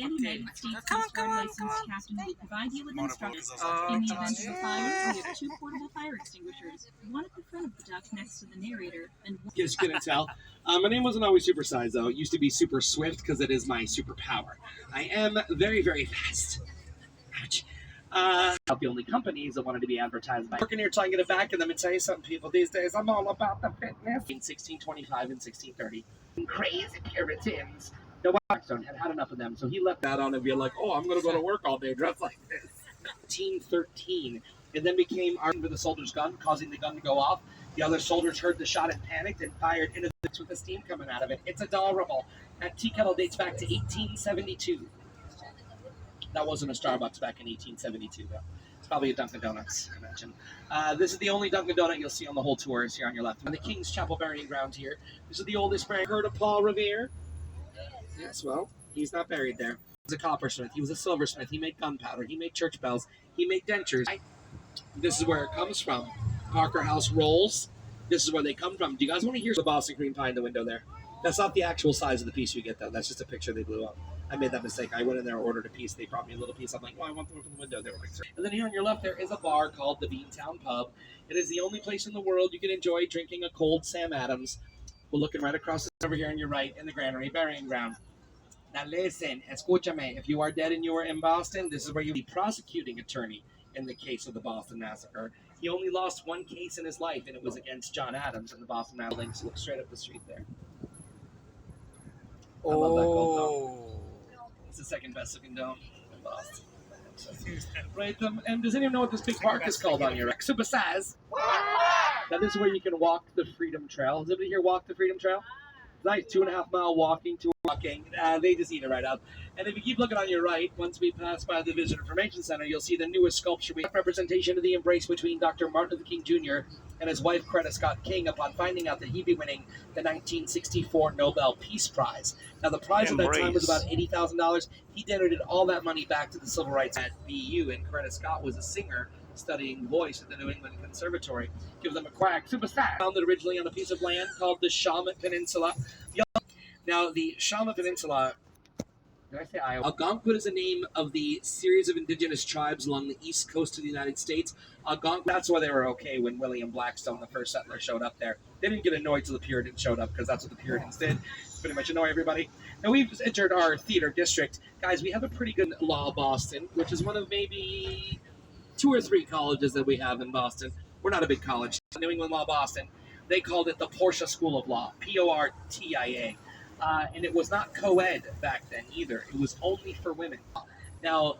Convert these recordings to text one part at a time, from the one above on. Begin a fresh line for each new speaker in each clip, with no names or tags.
and United States Coast Guard licensed captain will provide you with instructions. In the event of a fire, we have 2 portable fire extinguishers, one at the front of the duct next to the narrator, and one...
Just couldn't tell. My name wasn't always Supersize, though. It used to be Super Swift because it is my superpower. I am very, very fast. Ouch. Not the only companies that wanted to be advertised by. Working here trying to get it back, and let me tell you something, people. These days, I'm all about the fitness. In 1625 and 1630, crazy Puritans. The Blackstone had enough of them, so he left that on and be like, "Oh, I'm going to go to work all day dressed like this." 1913, it then became armed with a soldier's gun, causing the gun to go off. The other soldiers heard the shot and panicked and fired into the with the steam coming out of it. It's adorable. That tea kettle dates back to 1872. That wasn't a Starbucks back in 1872, though. It's probably a Dunkin' Donuts, I imagine. This is the only Dunkin' Donut you'll see on the whole tour is here on your left. On the King's Chapel burying ground here. This is the oldest brand. Heard of Paul Revere? Yes, well, he's not buried there. He was a coppersmith. He was a silversmith. He made gunpowder. He made church bells. He made dentures. This is where it comes from. Parker House rolls. This is where they come from. Do you guys want to hear the Boston cream pie in the window there? That's not the actual size of the piece you get, though. That's just a picture they blew up. I made that mistake. I went in there and ordered a piece. They brought me a little piece. I'm like, oh, I want the one from the window. They were like, sir. And then here on your left, there is a bar called the Beantown Pub. It is the only place in the world you can enjoy drinking a cold Sam Adams. We're looking right across this over here on your right in the Granary Burying Ground. Now listen, escúchame. If you are dead and you are in Boston, this is where you'll be prosecuting attorney in the case of the Boston Massacre. He only lost one case in his life, and it was against John Adams in the Boston Massacre. Links look straight up the street there. I love that gold dome. It's the second best looking dome in Boston. Right, and does anyone know what this big park is called on your Supersize? Now this is where you can walk the Freedom Trail. Does anybody here walk the Freedom Trail? Nice, 2.5 mile walking to walking. They just eat it right up. And if you keep looking on your right, once we pass by the Visitor Information Center, you'll see the newest sculpture. We have representation of the embrace between Dr. Martin Luther King Jr. and his wife, Coretta Scott King, upon finding out that he'd be winning the 1964 Nobel Peace Prize. Now, the prize at that time was about $80,000. He donated all that money back to the civil rights at BU, and Coretta Scott was a singer studying voice at the New England Conservatory. Give them a quack. Supersize. Founded originally on a piece of land called the Shawmut Peninsula. Now, the Shawmut Peninsula, did I say Iowa? Algonquin is the name of the series of indigenous tribes along the east coast of the United States. Algonquin, that's why they were okay when William Blackstone, the first settler, showed up there. They didn't get annoyed till the Puritans showed up, because that's what the Puritans did. Pretty much annoy everybody. Now, we've just entered our theater district. Guys, we have a pretty good law Boston, which is one of maybe 2 or 3 colleges that we have in Boston. We're not a big college. New England Law Boston. They called it the Portia School of Law, Portia. And it was not co-ed back then either. It was only for women. Now,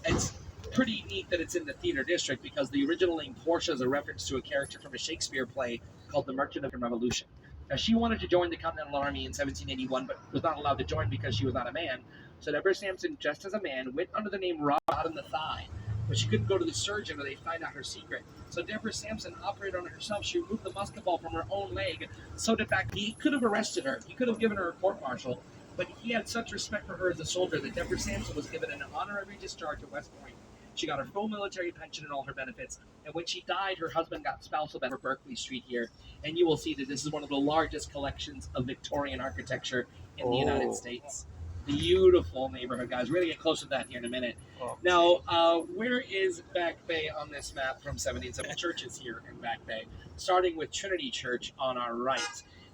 it's pretty neat that it's in the theater district because the original name Portia is a reference to a character from a Shakespeare play called The Merchant of the Revolution. Now, she wanted to join the Continental Army in 1781, but was not allowed to join because she was not a man. So Deborah Sampson, dressed as a man, went under the name Rod in the Thigh. But she couldn't go to the surgeon or they'd find out her secret. So Deborah Sampson operated on herself. She removed the musket ball from her own leg, sewed it back. He could have arrested her. He could have given her a court-martial. But he had such respect for her as a soldier that Deborah Sampson was given an honorary discharge at West Point. She got her full military pension and all her benefits. And when she died, her husband got spousal benefit for Berkeley Street here. And you will see that this is one of the largest collections of Victorian architecture in the United States. Beautiful neighborhood, guys. We're going to get closer to that here in a minute. Now, where is Back Bay on this map from 1770? Churches here in Back Bay, starting with Trinity Church on our right.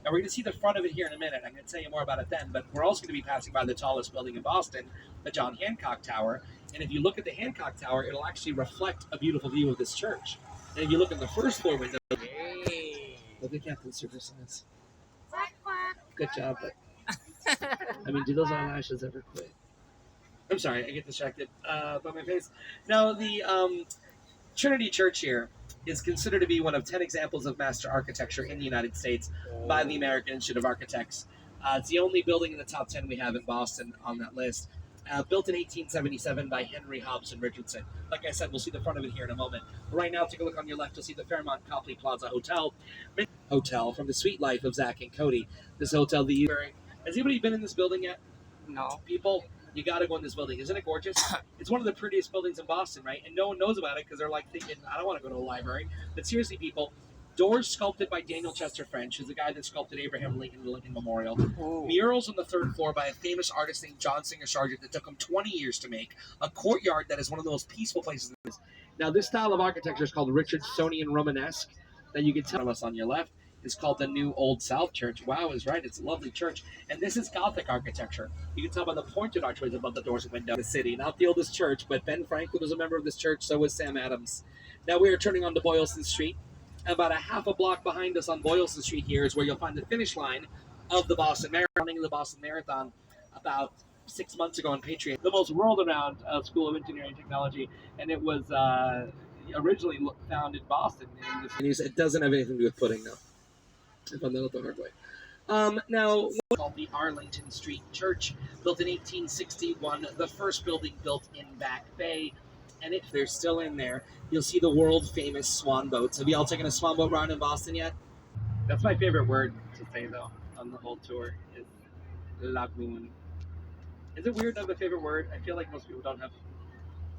Now, we're going to see the front of it here in a minute. I'm going to tell you more about it then, but we're also going to be passing by the tallest building in Boston, the John Hancock Tower. And if you look at the Hancock Tower, it'll actually reflect a beautiful view of this church. And if you look in the first floor window, look at Captain Supersize. Good job, but I mean, do those eyelashes ever quit? I'm sorry, I get distracted by my face. Now, the Trinity Church here is considered to be one of 10 examples of master architecture in the United States by the American Institute of Architects. It's the only building in the top 10 we have in Boston on that list. Built in 1877 by Henry Hobson Richardson. Like I said, we'll see the front of it here in a moment. But right now, take a look on your left. You'll see the Fairmont Copley Plaza Hotel from the Sweet Life of Zach and Cody. This hotel, has anybody been in this building yet?
No.
People, you got to go in this building. Isn't it gorgeous? It's one of the prettiest buildings in Boston, right? And no one knows about it because they're like thinking, I don't want to go to a library. But seriously, people, Doors sculpted by Daniel Chester French, who's the guy that sculpted Abraham Lincoln, the Lincoln Memorial.
Ooh.
Murals on the third floor by a famous artist named John Singer Sargent that took him 20 years to make. A courtyard that is one of the most peaceful places. Now, this style of architecture is called Richardsonian Romanesque. That you can tell us on your left is called the New Old South Church. Wow is right. It's a lovely church. And this is Gothic architecture. You can tell by the pointed archways above the doors and windows. The city, not the oldest church, but Ben Franklin was a member of this church. So was Sam Adams. Now we are turning onto Boylston Street. About a half a block behind us on Boylston Street here is where you'll find the finish line of the Boston Marathon. Running the Boston Marathon about 6 months ago on Patreon. The most world-renowned School of Engineering and Technology, and it was originally found in Boston. It doesn't have anything to do with pudding, though. I found that out the hard way. Now, called the Arlington Street Church, built in 1861, the first building built in Back Bay, and if they're still in there, you'll see the world-famous swan boats. Have you all taken a swan boat ride in Boston yet? That's my favorite word to say, though, on the whole tour, is lagoon. Is it weird to have a favorite word? I feel like most people don't have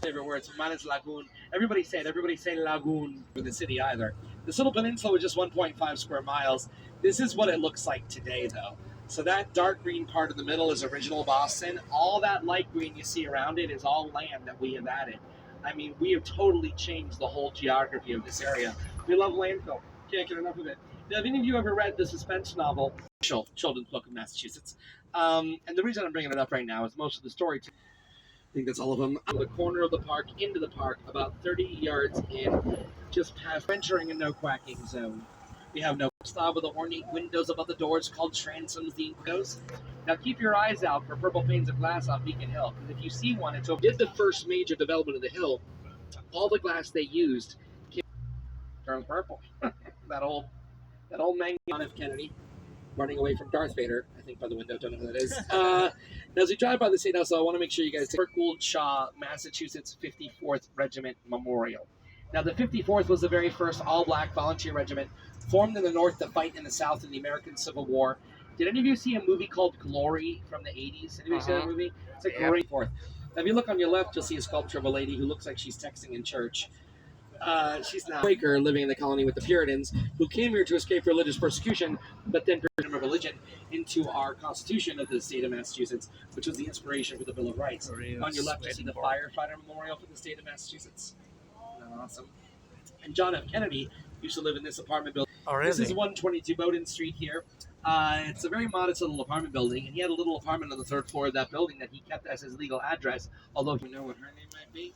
favorite words. Mine is lagoon. Everybody say it. Everybody say lagoon for the city either. This little peninsula was just 1.5 square miles. This is what it looks like today, though. So that dark green part in the middle is original Boston. All that light green you see around it is all land that we have added. I mean, we have totally changed the whole geography of this area. We love landfill. Can't get enough of it. Now, have any of you ever read the suspense novel, Children's Book of Massachusetts? And the reason I'm bringing it up right now is most of the story, I think that's all of them, out of the corner of the park, into the park, about 30 yards in, just past venturing a no quacking zone. We have no style with the ornate windows above the doors called transoms, the windows. Now keep your eyes out for purple panes of glass on Beacon Hill, because if you see one, it's over. Did the first major development of the hill, all the glass they used turned purple. that old man John F. Kennedy running away from Darth Vader, I think, by the window. Don't know who that is. Now, as we drive by the state house, I want to make sure you guys take Gould Shaw, Massachusetts 54th Regiment Memorial. Now, the 54th was the very first all-black volunteer regiment formed in the North to fight in the South in the American Civil War. Did any of you see a movie called Glory from the 80s? Anybody see that movie? It's a Glory 4th. Now, if you look on your left, you'll see a sculpture of a lady who looks like she's texting in church. She's now a Quaker living in the colony with the Puritans, who came here to escape religious persecution, but then freedom of religion into our Constitution of the state of Massachusetts, which was the inspiration for the Bill of Rights. On your left, you see the firefighter memorial for the state of Massachusetts. Isn't that awesome? And John F. Kennedy used to live in this apartment building.
Oh, really?
This is 122 Bowdoin Street here. It's a very modest little apartment building, and he had a little apartment on the third floor of that building that he kept as his legal address, although if you know what her name might be.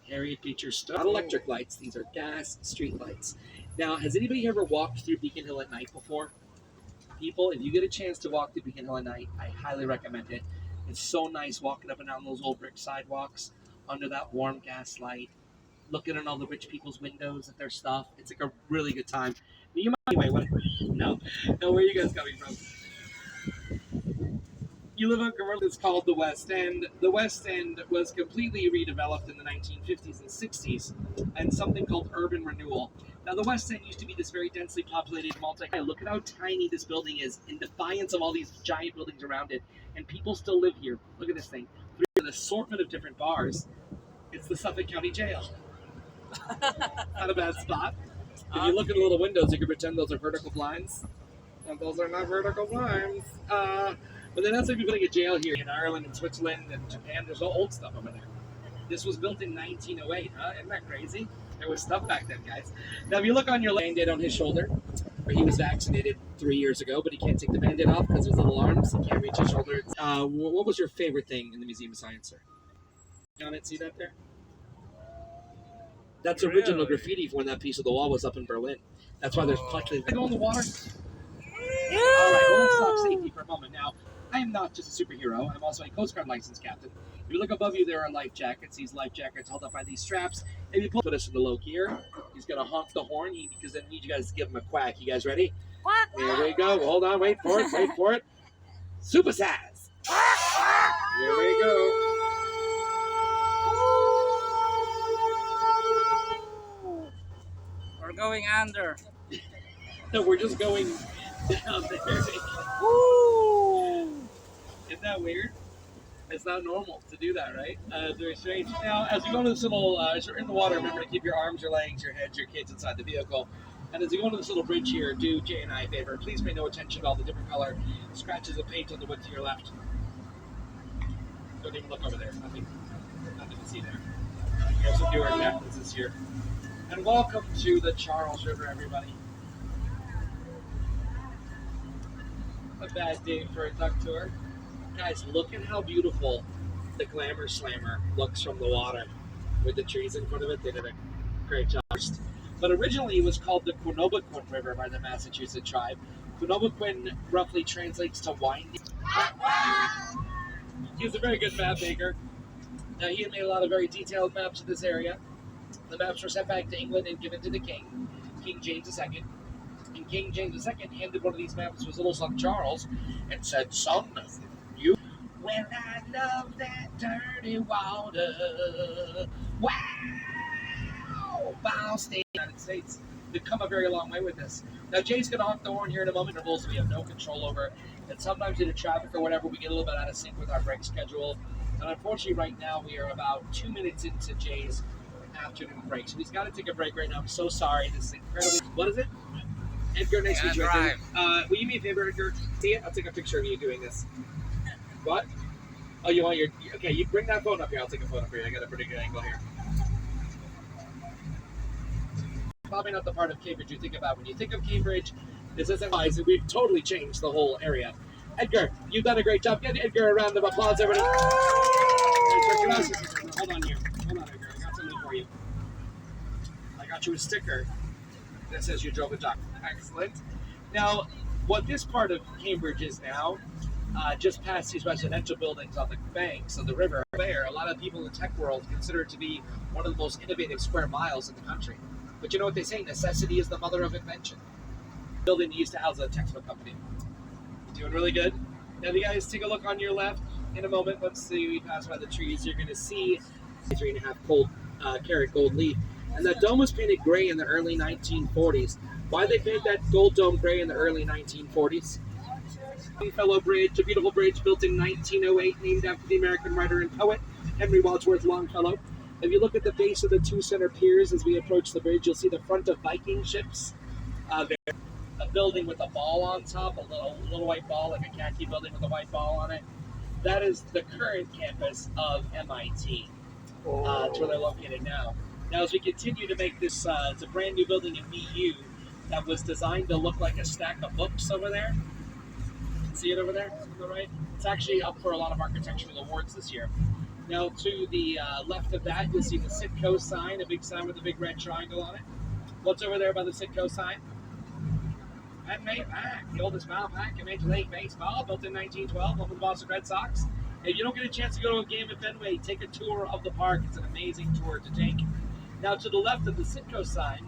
Harriet Beecher Stowe. Not electric lights, these are gas street lights. Now, has anybody ever walked through Beacon Hill at night before? People, if you get a chance to walk through Beacon Hill at night, I highly recommend it. It's so nice walking up and down those old brick sidewalks under that warm gas light, looking at all the rich people's windows at their stuff. It's like a really good time. You might, anyway, what? No, where are you guys coming from? You live on commercial. It's called the West End. The West End was completely redeveloped in the 1950s and 60s, and something called urban renewal. Now, the West End used to be this very densely populated Look at how tiny this building is, in defiance of all these giant buildings around it, and people still live here. Look at this thing. An assortment of different bars. It's the Suffolk County Jail. Not a bad spot. If you look at the little windows, you can pretend those are vertical blinds. And those are not vertical blinds. But then that's like putting a jail here in Ireland and Switzerland and Japan. There's no old stuff over there. This was built in 1908, huh? Isn't that crazy? There was stuff back then, guys. Now, if you look on your Band-Aid on his shoulder, where he was vaccinated 3 years ago, but he can't take the Band-Aid off because his little arms, he can't reach his shoulder. What was your favorite thing in the Museum of Science, sir? On it, see that there? That's original graffiti for when that piece of the wall was up in Berlin. That's why there's plenty. Go in the water? Yeah. All right, well, let's talk safety for a moment. Now, I am not just a superhero. I'm also a Coast Guard licensed captain. If you look above you, there are life jackets. These life jackets held up by these straps. If you put us in the low gear, he's going to honk the horn because I need you guys to give him a quack. You guys ready?
Quack.
Here we go. Hold on. Wait for it. Supersize. Here we go.
We're going under.
No, we're just going down there.
Woo!
Isn't that weird? It's not normal to do that, right? It's very strange. Now, as you go into this little, as you're in the water, remember to keep your arms, your legs, your heads, your kids inside the vehicle. And as you go into this little bridge here, do Jay and I a favor. Please pay no attention to all the different color scratches of paint on the wood to your left. Don't even look over there. Nothing to see there. Here's some newer captains this year. And welcome to the Charles River, everybody. A bad day for a duck tour. Guys, look at how beautiful the Glamour Slammer looks from the water with the trees in front of it. They did a great job. But originally it was called the Quinobaquin River by the Massachusetts tribe. Quinobaquin roughly translates to winding. He was a very good map maker. Now, he had made a lot of very detailed maps of this area. The maps were sent back to England and given to the king, King James II. And King James II handed one of these maps to his little son Charles and said, "Son, you..." When I love that dirty water, wow, Ball State, United States. They've come a very long way with this. Now, Jay's going to honk the horn here in a moment. Intervals we have no control over. And sometimes due to traffic or whatever, we get a little bit out of sync with our break schedule. And unfortunately, right now, we are about 2 minutes into Jay's afternoon break. So he's got to take a break right now. I'm so sorry. This is incredibly... What is it? Edgar, nice to meet you, Edgar. Will you me a favor, Edgar? See it? I'll take a picture of you doing this. What? Oh, you want your... Okay, you bring that phone up here. I'll take a photo for you. I got a pretty good angle here. Probably not the part of Cambridge you think about. When you think of Cambridge, this isn't wise. We've totally changed the whole area. Edgar, you've done a great job. Give Edgar a round of applause, everybody. Hold on here. Hold on, Edgar. I got something for you. I got you a sticker that says you drove a duck. Excellent. Now, what this part of Cambridge is now, just past these residential buildings on the banks of the river there, a lot of people in the tech world consider it to be one of the most innovative square miles in the country. But you know what they say? Necessity is the mother of invention. The building used to house a textbook company. Doing really good. Now, if you guys take a look on your left, in a moment, once we pass by the trees, you're going to see 3.5 carat gold leaf. And that dome was painted gray in the early 1940s. Why did they paint that gold dome gray in the early 1940s? Longfellow Bridge, a beautiful bridge built in 1908, named after the American writer and poet Henry Wadsworth Longfellow. If you look at the base of the two center piers as we approach the bridge, you'll see the front of Viking ships. There, a building with a ball on top, a little white ball, like a khaki building with a white ball on it. That is the current campus of MIT. It's where they're located now. Now, as we continue to make this, it's a brand new building in BU that was designed to look like a stack of books over there. See it over there on the right? It's actually up for a lot of architectural awards this year. Now, to the left of that, you'll see the Sitco sign, a big sign with a big red triangle on it. What's over there by the Sitco sign? Fenway Park, the oldest ballpark in Major League Baseball, built in 1912, home of the Boston Red Sox. If you don't get a chance to go to a game at Fenway, take a tour of the park. It's an amazing tour to take. Now, to the left of the Sitco sign,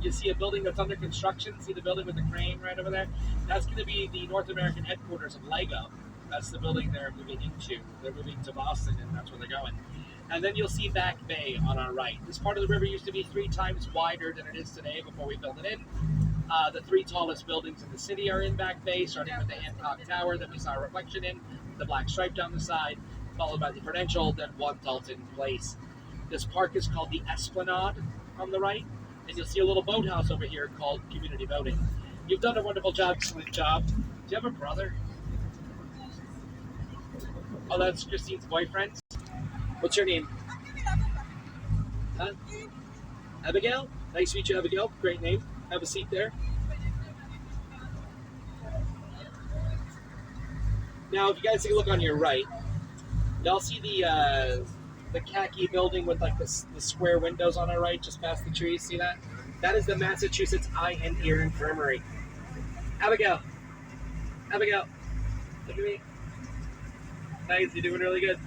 you see a building that's under construction. See the building with the crane right over there? That's going to be the North American headquarters of Lego. That's the building they're moving into. They're moving to Boston, and that's where they're going. And then you'll see Back Bay on our right. This part of the river used to be 3 times wider than it is today before we filled it in. The 3 tallest buildings in the city are in Back Bay, starting with the Hancock Tower that we saw a reflection in, the black stripe down the side, followed by the Prudential, then 1 Dalton Place. This park is called the Esplanade on the right, and you'll see a little boathouse over here called Community Boating. You've done a wonderful job, excellent job. Do you have a brother? Oh, that's Christine's boyfriend? What's your name? Huh? Abigail? Nice to meet you, Abigail. Great name. Have a seat there. Now, if you guys take a look on your right, y'all see the khaki building with like the square windows on our right, just past the trees. See that? That is the Massachusetts Eye and Ear Infirmary. Abigail. Abigail. Look at me. Nice, you're doing really good.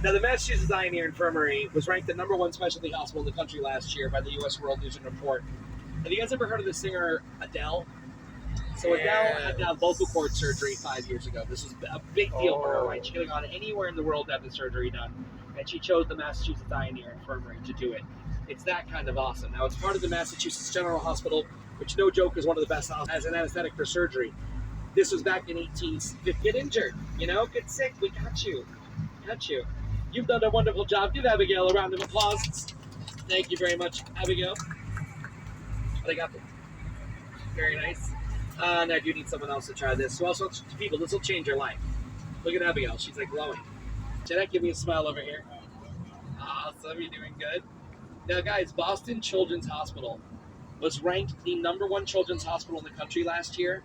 Now, the Massachusetts Eye and Ear Infirmary was ranked the #1 specialty hospital in the country last year by the U.S. World News and Report. Have you guys ever heard of the singer Adele? So Adele had to have vocal cord surgery 5 years ago. This was a big deal for her, right? She could have gone anywhere in the world to have the surgery done, and she chose the Massachusetts Eye and Ear Infirmary to do it. It's that kind of awesome. Now, it's part of the Massachusetts General Hospital, which, no joke, is one of the best as an anesthetic for surgery. This was back in 1850. Get injured, get sick, we got you. touch you. You've done a wonderful job. Give Abigail a round of applause. Thank you very much, Abigail. I got them. Very nice. And I do need someone else to try this. So also, people, this will change your life. Look at Abigail. She's like glowing. Jeanette, give me a smile over here. Awesome. You're doing good. Now, guys, Boston Children's Hospital was ranked the #1 children's hospital in the country last year.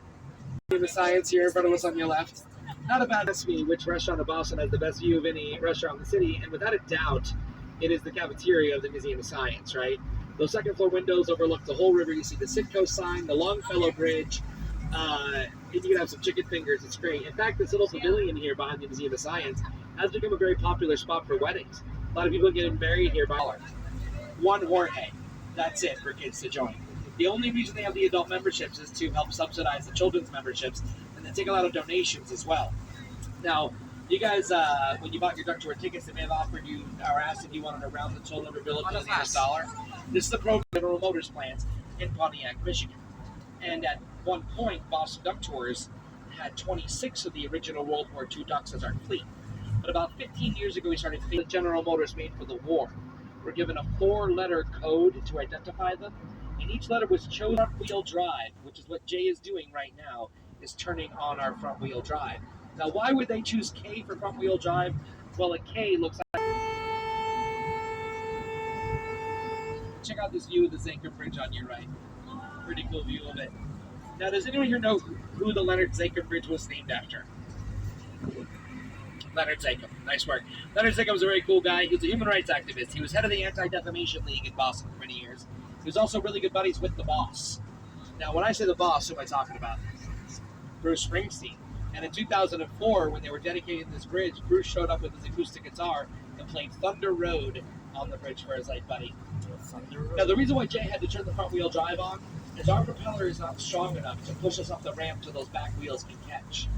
The science here in front of us on your left. Not a bad guess me which restaurant in Boston has the best view of any restaurant in the city, and without a doubt, it is the cafeteria of the Museum of Science, right? Those second floor windows overlook the whole river. You see the Sitco sign, the Longfellow Bridge, and you can have some chicken fingers. It's great. In fact, this little pavilion here behind the Museum of Science has become a very popular spot for weddings. A lot of people getting married here by one Jorge. That's it for kids to join. The only reason they have the adult memberships is to help subsidize the children's memberships, and they take a lot of donations as well. Now, you guys, when you bought your duck tour tickets, they may have offered you or asked if you wanted to round the total of your bill to the nearest dollar. This is the program General Motors plants in Pontiac, Michigan. And at one point, Boston Duck Tours had 26 of the original World War II ducks as our fleet. But about 15 years ago, we started the General Motors made for the war. We're given a 4-letter code to identify them, and each letter was chosen front-wheel drive, which is what Jay is doing right now, is turning on our front-wheel drive. Now, why would they choose K for front-wheel drive? Well, a K looks like... Check out this view of the Zaker Bridge on your right. Pretty cool view of it. Now, does anyone here know who the Leonard Zaker Bridge was named after? Leonard Zaker. Nice work. Leonard Zaker was a very cool guy. He was a human rights activist. He was head of the Anti-Defamation League in Boston for many years. He was also really good buddies with the boss. Now, when I say the boss, who am I talking about? Bruce Springsteen. And in 2004, when they were dedicating this bridge, Bruce showed up with his acoustic guitar and played Thunder Road on the bridge for his late buddy. Now, the reason why Jay had to turn the front wheel drive on is our propeller is not strong enough to push us up the ramp so those back wheels can catch.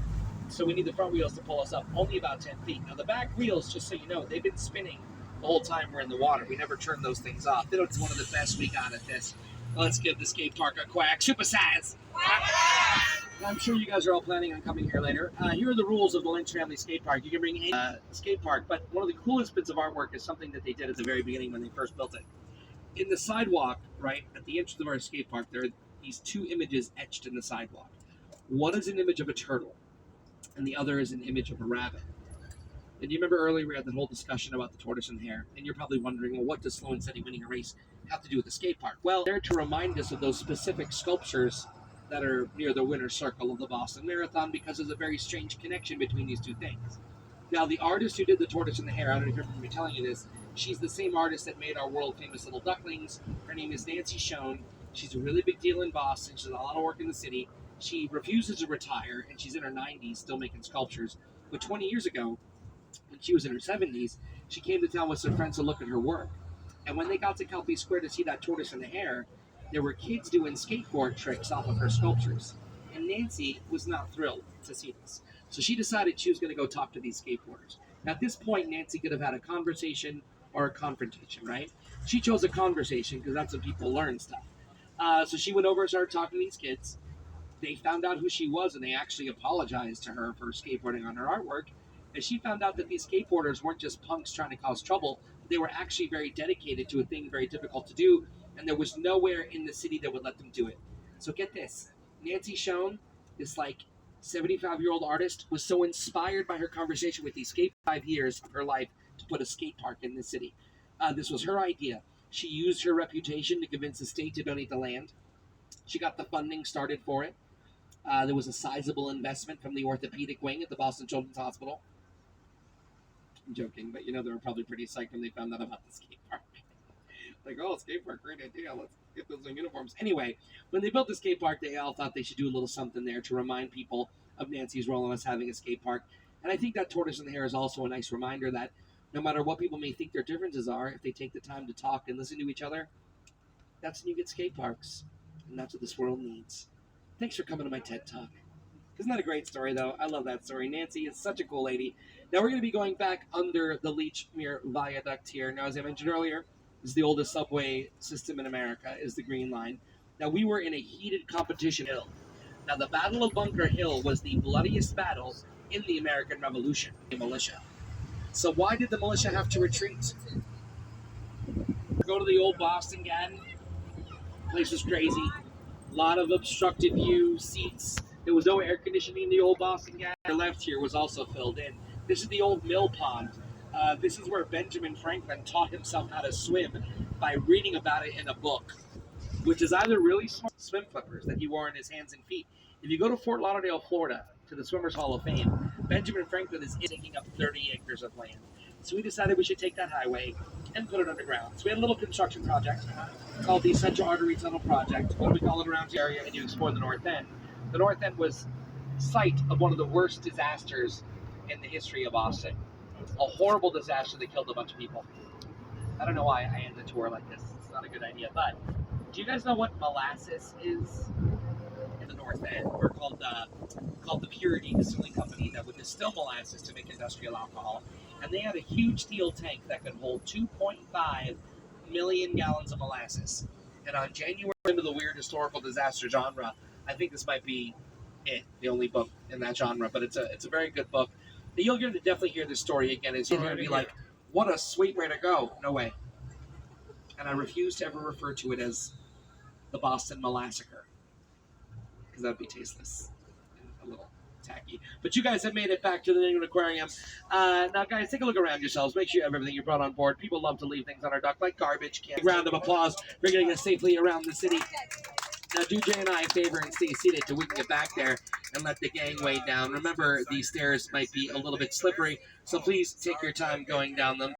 So we need the front wheels to pull us up only about 10 feet. Now, the back wheels, just so you know, they've been spinning the whole time we're in the water. We never turned those things off. It's one of the best we got at this. Let's give the skate park a quack. Supersize! I'm sure you guys are all planning on coming here later. Here are the rules of the Lynch Family Skate Park. You can bring any skate park, but one of the coolest bits of artwork is something that they did at the very beginning when they first built it. In the sidewalk, right, at the entrance of our skate park, there are these 2 images etched in the sidewalk. One is an image of a turtle, and the other is an image of a rabbit. And you remember earlier we had the whole discussion about the tortoise and hare, and you're probably wondering, well, what does Slow and Steady winning a race have to do with the skate park? Well, they're to remind us of those specific sculptures that are near the winner's circle of the Boston Marathon, because there's a very strange connection between these 2 things. Now, the artist who did the tortoise and the hare, I don't know if you remember me telling you this, she's the same artist that made our world-famous little ducklings. Her name is Nancy Schoen. She's a really big deal in Boston. She does a lot of work in the city. She refuses to retire, and she's in her 90s still making sculptures. But 20 years ago, when she was in her 70s, she came to town with some friends to look at her work. And when they got to Kelpie Square to see that tortoise and the hare, there were kids doing skateboard tricks off of her sculptures. And Nancy was not thrilled to see this. So she decided she was going to go talk to these skateboarders. Now, at this point, Nancy could have had a conversation or a confrontation, right? She chose a conversation because that's when people learn stuff. So she went over and started talking to these kids. They found out who she was, and they actually apologized to her for skateboarding on her artwork. And she found out that these skateboarders weren't just punks trying to cause trouble. They were actually very dedicated to a thing very difficult to do, and there was nowhere in the city that would let them do it. So get this. Nancy Schoen, this 75-year-old artist, was so inspired by her conversation with these 5 years of her life to put a skate park in the city. This was her idea. She used her reputation to convince the state to donate the land. She got the funding started for it. There was a sizable investment from the orthopedic wing at the Boston Children's Hospital. I'm joking, but they were probably pretty psyched when they found out about the skate park. Skate park, great idea. Let's get those in uniforms. Anyway, when they built the skate park, they all thought they should do a little something there to remind people of Nancy's role in us having a skate park. And I think that tortoise and the hare is also a nice reminder that no matter what people may think their differences are, if they take the time to talk and listen to each other, that's when you get skate parks. And that's what this world needs. Thanks for coming to my TED Talk. Isn't that a great story, though? I love that story. Nancy is such a cool lady. Now we're going to be going back under the Lechmere Viaduct here. Now, as I mentioned earlier, this is the oldest subway system in America, is the Green Line. Now, we were in a heated competition hill. Now, the Battle of Bunker Hill was the bloodiest battle in the American Revolution, the militia. So why did the militia have to retreat? Go to the old Boston Garden. Place was crazy. A lot of obstructed view seats. There was no air conditioning in the old Boston Garden. Our left here was also filled in. This is the old mill pond. This is where Benjamin Franklin taught himself how to swim by reading about it in a book, which is either really smart swim flippers that he wore in his hands and feet. If you go to Fort Lauderdale, Florida, to the Swimmers Hall of Fame, Benjamin Franklin is taking up 30 acres of land. So we decided we should take that highway and put it underground. So we had a little construction project called the Central Artery Tunnel Project. What do we call it around the area? And you explore the North End. The North End was site of one of the worst disasters in the history of Boston. A horrible disaster that killed a bunch of people. I don't know why I end the tour like this. It's not a good idea. But do you guys know what molasses is in the North End? We're called the Purity Distilling Company that would distill molasses to make industrial alcohol. And they had a huge steel tank that could hold 2.5 million gallons of molasses. And on January, into the weird historical disaster genre, I think this might be the only book in that genre. But it's a very good book. You're going to definitely hear this story again. It's going to be like, what a sweet way to go. No way. And I refuse to ever refer to it as the Boston Molassaker, because that would be tasteless and a little tacky. But you guys have made it back to the New England Aquarium. Now, guys, take a look around yourselves. Make sure you have everything you brought on board. People love to leave things on our dock, like garbage cans. Round of applause for getting us safely around the city. Now, do Jay and I a favor and stay seated till we can get back there and let the gangway down. Remember, these stairs might be a little bit slippery, so please take your time going down them.